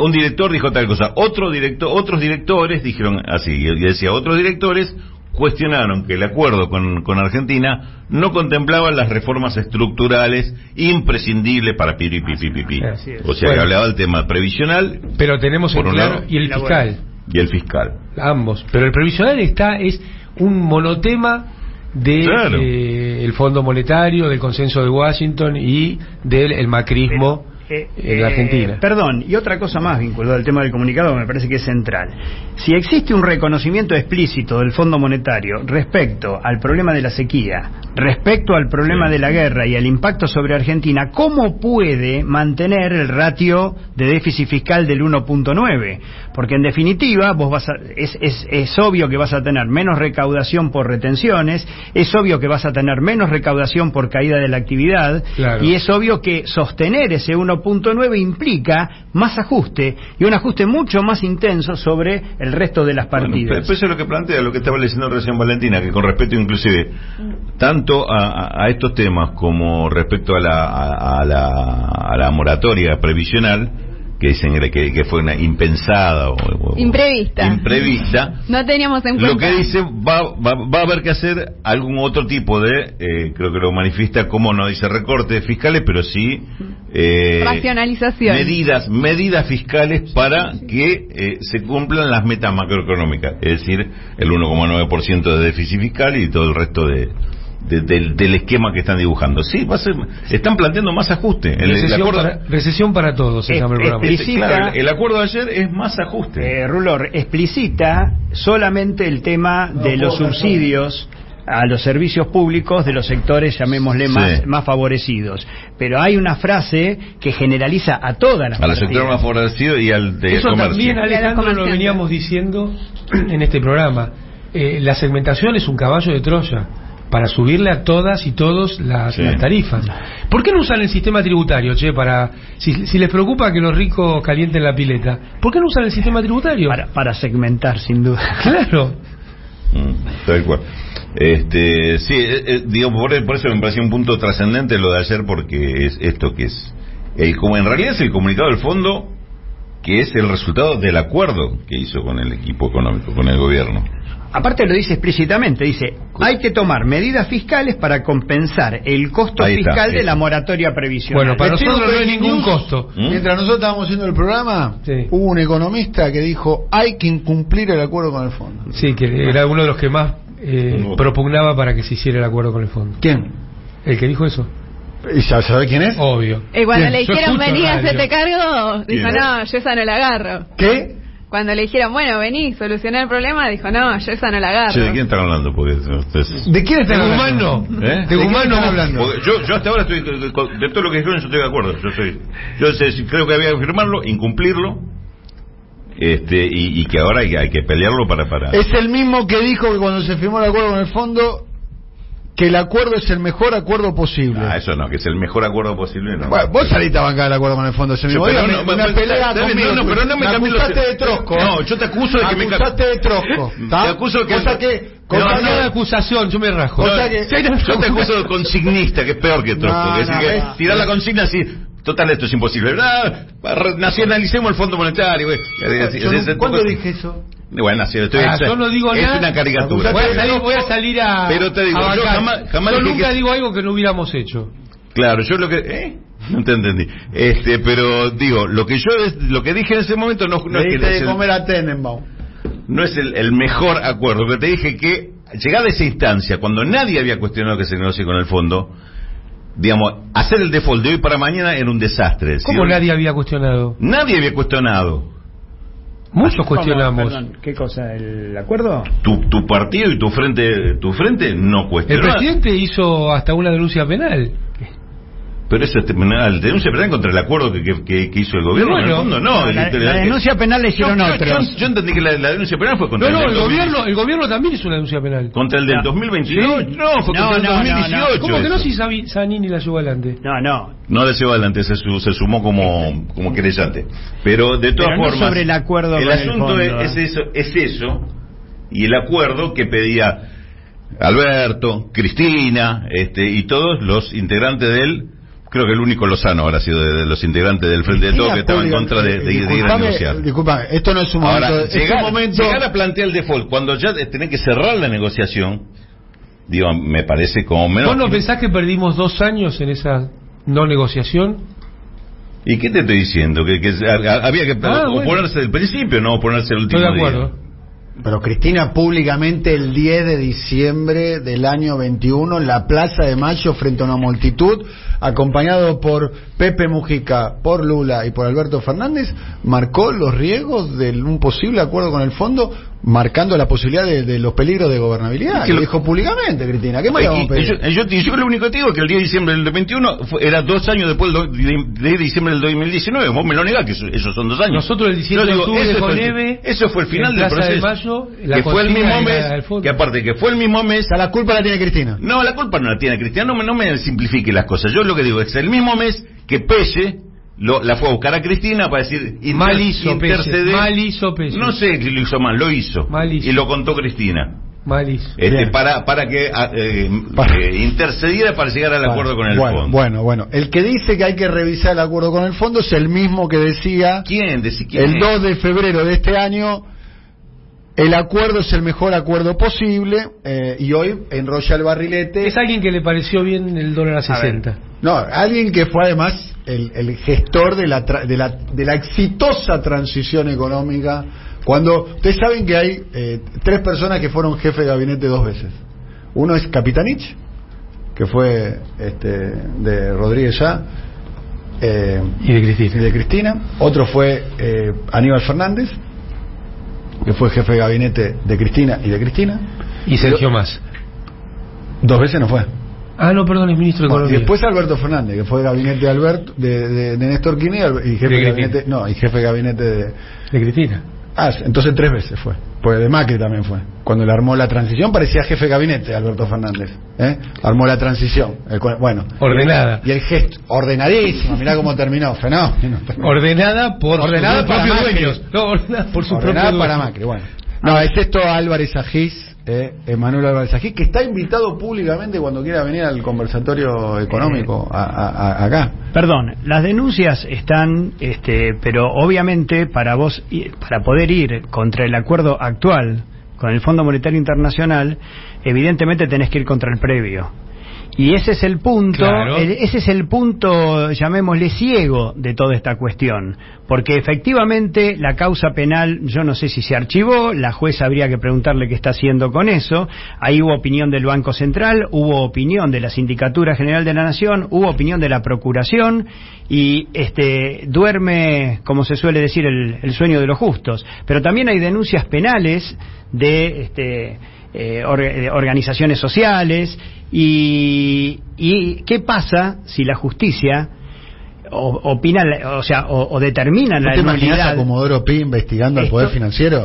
un director dijo tal cosa, otros directores dijeron así, y decía, otros directores cuestionaron que el acuerdo con Argentina no contemplaba las reformas estructurales imprescindibles para pipi. O sea, que hablaba del tema previsional, pero tenemos en claro, y el fiscal. Y el fiscal. Ambos. Pero el previsional es un monotema de el Fondo Monetario, del consenso de Washington y del macrismo en la Argentina. Perdón, y otra cosa más vinculada al tema del comunicado que me parece que es central. Si existe un reconocimiento explícito del Fondo Monetario respecto al problema de la sequía, respecto al problema de la guerra y al impacto sobre Argentina, ¿cómo puede mantener el ratio de déficit fiscal del 1.9? Porque en definitiva vos es obvio que vas a tener menos recaudación por retenciones, es obvio que vas a tener menos recaudación por caída de la actividad, claro. Y es obvio que sostener ese 1.9 implica más ajuste, y un ajuste mucho más intenso sobre el resto de las partidas. Bueno, pero eso es lo que plantea, lo que estaba leyendo recién Valentina, que con respecto inclusive tanto a estos temas como respecto a la moratoria previsional, que dicen que fue una impensada o imprevista. No teníamos en cuenta. Lo que dice va a haber que hacer algún otro tipo de, creo que lo manifiesta como no dice recortes fiscales, pero sí racionalización. Medidas fiscales para que se cumplan las metas macroeconómicas, es decir, el 1,9% de déficit fiscal y todo el resto del esquema que están dibujando. Sí, están planteando más ajuste. Recesión para todos se llama el programa. Claro, el acuerdo de ayer es más ajuste. Rulor explicita solamente el tema de los subsidios a los servicios públicos de los sectores, llamémosle, más favorecidos. Pero hay una frase que generaliza a todas las partidas. A los sectores más favorecidos y al de eso comercio. También, Alejandro, lo veníamos diciendo en este programa. La segmentación es un caballo de Troya para subirle a todas y todos las tarifas. ¿Por qué no usan el sistema tributario, si les preocupa que los ricos calienten la pileta, ¿por qué no usan el sistema tributario? Para segmentar, sin duda. Claro. Tal cual. Digo, por eso me pareció un punto trascendente lo de ayer, porque es esto que es como en realidad es el comunicado del fondo, que es el resultado del acuerdo que hizo con el equipo económico, con el gobierno. Aparte lo dice explícitamente, dice, hay que tomar medidas fiscales para compensar el costo fiscal de la moratoria previsional. Bueno, para nosotros no hay ningún costo. Mientras nosotros estábamos haciendo el programa, hubo un economista que dijo, hay que incumplir el acuerdo con el fondo. Sí, que era uno de los que más propugnaba para que se hiciera el acuerdo con el fondo. ¿Quién? El que dijo eso. ¿Y sabe quién es? Obvio. Y cuando le dijeron, vení, hacete cargo, dijo, no, yo esa no la agarro. ¿Qué? Cuando le dijeron, bueno, vení, solucionar el problema, dijo, no, yo esa no la agarro. ¿De quién están hablando? Porque ¿de quién están hablando? ¿De Guzmán no hablando? Yo hasta ahora estoy, de todo lo que dijeron, yo estoy de acuerdo. Yo creo que había que firmarlo, incumplirlo, y que ahora hay que pelearlo para... Es el mismo que dijo que cuando se firmó el acuerdo con el fondo, que el acuerdo es el mejor acuerdo posible. Eso no, que es el mejor acuerdo posible, no. Bueno, vos saliste a bancar el acuerdo con el fondo ese mismo día. Una pelea conmigo. No, pero no me acusaste de trosco. No, yo te acuso de que me acusaste de trosco. Te acuso que... No de acusación, yo me rajo. Yo te acuso de consignista, que es peor que trosco. Es decir, que tirar la consigna así... Total, esto es imposible. Nacionalicemos el Fondo Monetario. ¿Cuándo dije eso? Bueno, yo no digo nada. Es una caricatura. Voy a salir a... Pero te digo, yo jamás yo nunca digo algo que no hubiéramos hecho. Claro, yo lo que... No te entendí. Pero digo, lo que dije en ese momento no es que... de comer a Tenenbaum. No es el mejor acuerdo. Pero te dije que, llegada esa instancia, cuando nadie había cuestionado que se negocie con el fondo, digamos, hacer el default de hoy para mañana era un desastre. ¿Cómo nadie había cuestionado? Nadie había cuestionado. Muchos cuestionamos. Perdón, ¿qué cosa? ¿El acuerdo? Tu partido y tu frente no cuestionó. El presidente hizo hasta una denuncia penal. Pero eso es denuncia penal contra el acuerdo que hizo el gobierno. Bueno, en el fondo no. La denuncia penal le hicieron otros. Yo entendí que la denuncia penal fue contra el gobierno también hizo una denuncia penal. ¿Contra el del 2022? ¿Sí? No, fue contra el 2018. ¿Cómo que no si Zanini la llevó adelante? No la llevó adelante, se sumó como querellante. Pero de todas formas, no sobre el acuerdo el asunto es eso, y el acuerdo que pedía Alberto, Cristina, y todos los integrantes del... Creo que el único Lozano habrá sido de los integrantes del Frente de Todos que estaba en contra de ir a negociar. Disculpame, esto no es un momento. Ahora, llegar a plantear el default cuando ya tenés que cerrar la negociación, digo, me parece como menos. ¿Vos no pensás que perdimos 2 años en esa no negociación? ¿Y qué te estoy diciendo? Que había que oponerse del principio, no oponerse el último día. Estoy de acuerdo. Pero Cristina públicamente el 10 de diciembre del año 21 en la Plaza de Mayo frente a una multitud, acompañado por Pepe Mujica, por Lula y por Alberto Fernández, marcó los riesgos de un posible acuerdo con el fondo, marcando la posibilidad de los peligros de gobernabilidad. Lo dijo públicamente Cristina. ¿Qué más le vamos a pedir? Yo lo único que te digo es que el 10 de diciembre del 21 era 2 años después de diciembre del 2019. Vos me lo negás que esos son 2 años. Nosotros el 17 de octubre con Eve, eso fue el final del proceso. De Mayo, que fue el mismo mes, que aparte que fue el mismo mes. O sea, la culpa la tiene Cristina. No, la culpa no la tiene Cristina. No me simplifique las cosas. Yo lo que digo es el mismo mes que Pelle la fue a buscar a Cristina para decir interceder. Mal hizo Pelle. No sé si lo hizo mal, lo hizo. Y lo contó Cristina. Mal hizo. Para que intercediera para llegar al acuerdo con el fondo. Bueno. El que dice que hay que revisar el acuerdo con el fondo es el mismo que decía. ¿Quién? El 2 de febrero de este año. El acuerdo es el mejor acuerdo posible, y hoy enrolla el barrilete. Es alguien que le pareció bien el dólar a 60. No, alguien que fue además el gestor de la exitosa transición económica. Cuando ustedes saben que hay 3 personas que fueron jefe de gabinete 2 veces. Uno es Capitanich, que fue de Rodríguez Ya, y de Cristina. Otro fue Aníbal Fernández, que fue jefe de gabinete de Cristina y de Cristina. Y Sergio Mas. 2 veces no fue. Ah, no, perdón, es ministro de Economía. Y después Alberto Fernández, que fue de gabinete de Alberto, de Néstor Kirchner, y jefe de gabinete, y jefe de gabinete de Cristina. Ah, entonces 3 veces fue. Pues de Macri también fue. Cuando le armó la transición parecía jefe de gabinete Alberto Fernández. Armó la transición. Bueno. Ordenada. Y el gesto, ordenadísimo. Mirá cómo terminó. Fenómeno. Ordenada por sus propios dueños. No, ordenada por sus propios dueños. Para Macri, bueno. No, es esto Álvarez Agís. Emanuel Álvarez Agís, que está invitado públicamente cuando quiera venir al conversatorio económico acá. Perdón, las denuncias están, pero obviamente para poder ir contra el acuerdo actual con el Fondo Monetario Internacional, evidentemente tenés que ir contra el previo. Y ese es el punto, llamémosle ciego de toda esta cuestión, porque efectivamente la causa penal, yo no sé si se archivó, la jueza habría que preguntarle qué está haciendo con eso. Ahí hubo opinión del Banco Central, hubo opinión de la Sindicatura General de la Nación, hubo opinión de la Procuración, y duerme, como se suele decir, el sueño de los justos. Pero también hay denuncias penales de organizaciones sociales. ¿Y qué pasa si la justicia opina, o determina la nulidad? ¿Te imaginas a Comodoro Pi investigando al Poder Financiero?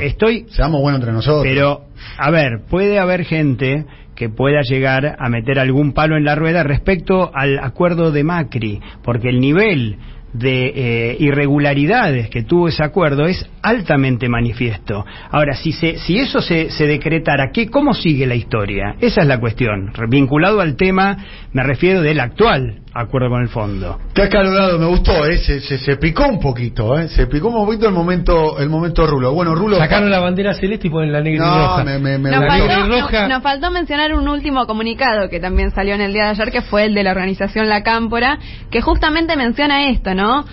Seamos buenos entre nosotros. Pero, a ver, puede haber gente que pueda llegar a meter algún palo en la rueda respecto al acuerdo de Macri, porque el nivel de irregularidades que tuvo ese acuerdo es altamente manifiesto. Ahora, si eso se decretara, ¿cómo sigue la historia? Esa es la cuestión. Vinculado al tema, me refiero del actual acuerdo con el fondo. Te has calorado, me gustó, se picó un poquito, se picó un poquito el momento Rulo. Bueno, Rulo, sacaron la bandera celeste y ponen la negra y roja. Nos faltó mencionar un último comunicado que también salió en el día de ayer, que fue el de la organización La Cámpora, que justamente menciona esto, ¿no?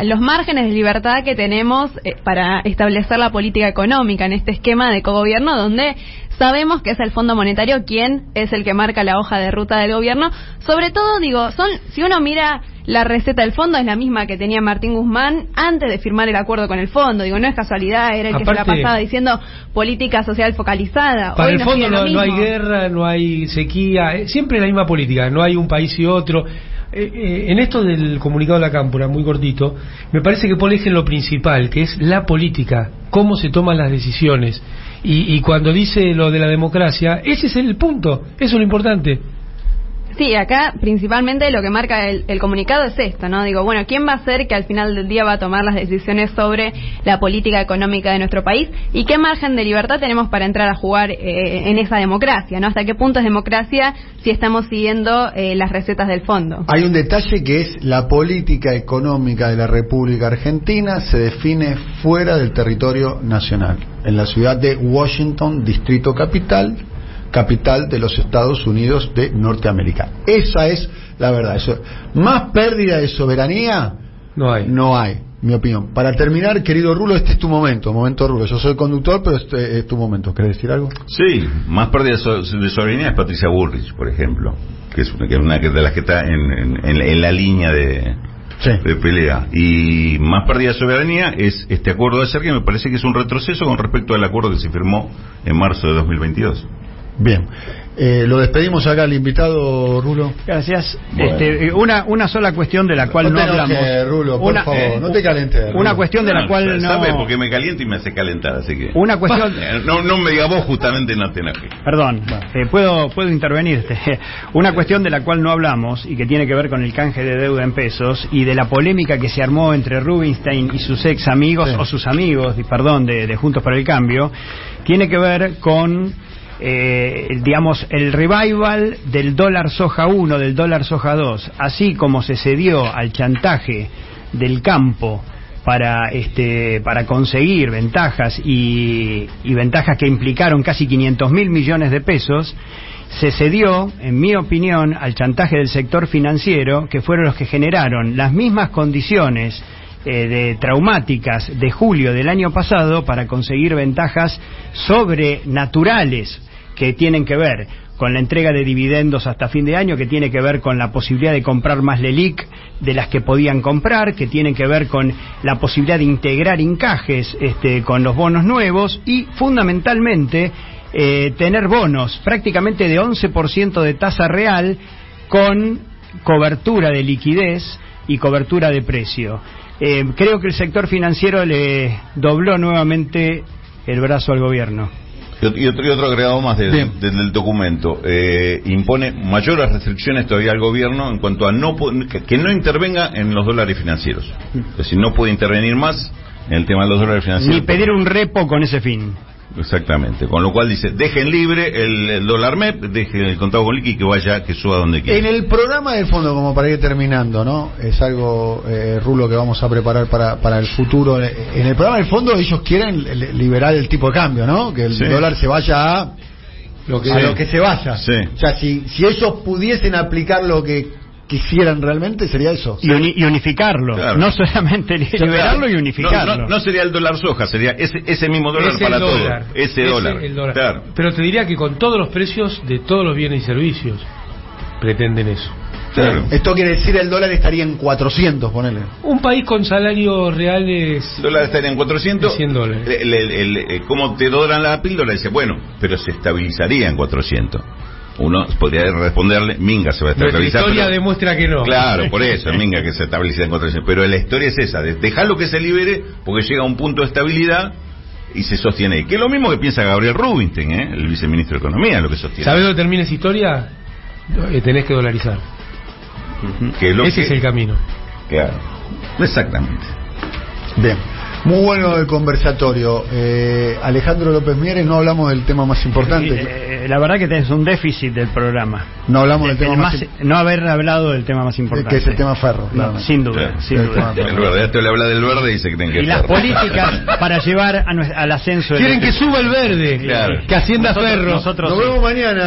Los márgenes de libertad que tenemos para establecer la política económica en este esquema de cogobierno, donde sabemos que es el Fondo Monetario quien es el que marca la hoja de ruta del gobierno. Sobre todo, si uno mira la receta del fondo, es la misma que tenía Martín Guzmán antes de firmar el acuerdo con el fondo. No es casualidad, era el que se la pasaba diciendo política social focalizada. Para el fondo no hay guerra, no hay sequía, siempre la misma política, no hay un país y otro. En esto del comunicado de La Cámpora, muy cortito, me parece que pone en lo principal, que es la política, cómo se toman las decisiones. Y cuando dice lo de la democracia, ese es el punto, eso es lo importante. Sí, acá principalmente lo que marca el comunicado es esto, ¿no? ¿Quién va a ser que al final del día va a tomar las decisiones sobre la política económica de nuestro país? ¿Y qué margen de libertad tenemos para entrar a jugar en esa democracia, ¿no? ¿Hasta qué punto es democracia si estamos siguiendo las recetas del fondo? Hay un detalle que es la política económica de la República Argentina se define fuera del territorio nacional, en la ciudad de Washington, Distrito Capital de los Estados Unidos de Norteamérica. Esa es la verdad. Más pérdida de soberanía no hay. mi opinión. Para terminar, querido Rulo, este es tu momento Rulo. Yo soy conductor, pero este es tu momento. ¿Querés decir algo? Sí, más pérdida de soberanía es Patricia Bullrich, por ejemplo, que es una de las que está en la línea de pelea. Y más pérdida de soberanía es este acuerdo de ayer, que me parece que es un retroceso con respecto al acuerdo que se firmó en marzo de 2022. Bien. Lo despedimos acá al invitado, Rulo. Gracias. Bueno. Una sola cuestión de la cual no hablamos. Rulo, por favor, no te calentes. Rulo. Una cuestión de la cual no. ¿Sabes? Porque me calienta y me hace calentar, así que. Una cuestión. No me diga vos, justamente no tenés que. Perdón, puedo intervenir. Una cuestión de la cual no hablamos y que tiene que ver con el canje de deuda en pesos y de la polémica que se armó entre Rubinstein y sus ex amigos, o sus amigos, perdón, de Juntos por el Cambio, tiene que ver con. Digamos, el revival del dólar soja 1, del dólar soja 2, así como se cedió al chantaje del campo para conseguir ventajas y ventajas que implicaron casi 500.000 millones de pesos, se cedió, en mi opinión, al chantaje del sector financiero, que fueron los que generaron las mismas condiciones traumáticas de julio del año pasado para conseguir ventajas sobrenaturales que tienen que ver con la entrega de dividendos hasta fin de año, que tiene que ver con la posibilidad de comprar más LELIQ de las que podían comprar, que tienen que ver con la posibilidad de integrar encajes con los bonos nuevos y fundamentalmente tener bonos prácticamente de 11% de tasa real con cobertura de liquidez y cobertura de precio. Creo que el sector financiero le dobló nuevamente el brazo al gobierno. Y otro agregado más del documento. Impone mayores restricciones todavía al gobierno en cuanto a que no intervenga en los dólares financieros. Es decir, no puede intervenir más en el tema de los dólares financieros. Ni pedir un repo con ese fin. Exactamente, con lo cual dice, dejen libre el dólar MEP, dejen el contado con liqui, que suba donde quiera. En el programa del fondo, como para ir terminando, ¿no? Es algo, Rulo, que vamos a preparar para el futuro. En el programa del fondo ellos quieren liberar el tipo de cambio, ¿no? Que el dólar se vaya a lo que se vaya. Sí. O sea, si ellos pudiesen aplicar lo que quisieran realmente, sería eso. Y unificarlo, claro. No solamente liberarlo y unificarlo. No sería el dólar soja, sería ese mismo dólar para todo. Ese dólar. Claro. Pero te diría que con todos los precios de todos los bienes y servicios pretenden eso. Claro. Esto quiere decir el dólar estaría en 400, ponele. Un país con salarios reales. El dólar estaría en 400. $100. ¿Cómo te doran la píldora? Dice, bueno, pero se estabilizaría en 400. Uno podría responderle, Minga se va a estabilizar. La historia demuestra que no. Claro, por eso, Minga que se estabiliza en 400. Pero la historia es esa, dejarlo que se libere porque llega a un punto de estabilidad y se sostiene. Que es lo mismo que piensa Gabriel Rubinstein, el viceministro de Economía, lo que sostiene. ¿Sabes dónde termina esa historia? Tenés que dolarizar. Ese es el camino. Claro, exactamente. Bien. Muy bueno el conversatorio. Alejandro López Mieres, no hablamos del tema más importante. La verdad que tenés un déficit del programa. No hablamos del tema más no haber hablado del tema más importante. Que es el tema ferro. No, sin duda. Sin duda. El verde, esto le habla del verde y dice que tienen que. Y las políticas para llevar al ascenso. Quieren que suba el verde. Claro. Que ascienda ferro. Nos vemos mañana.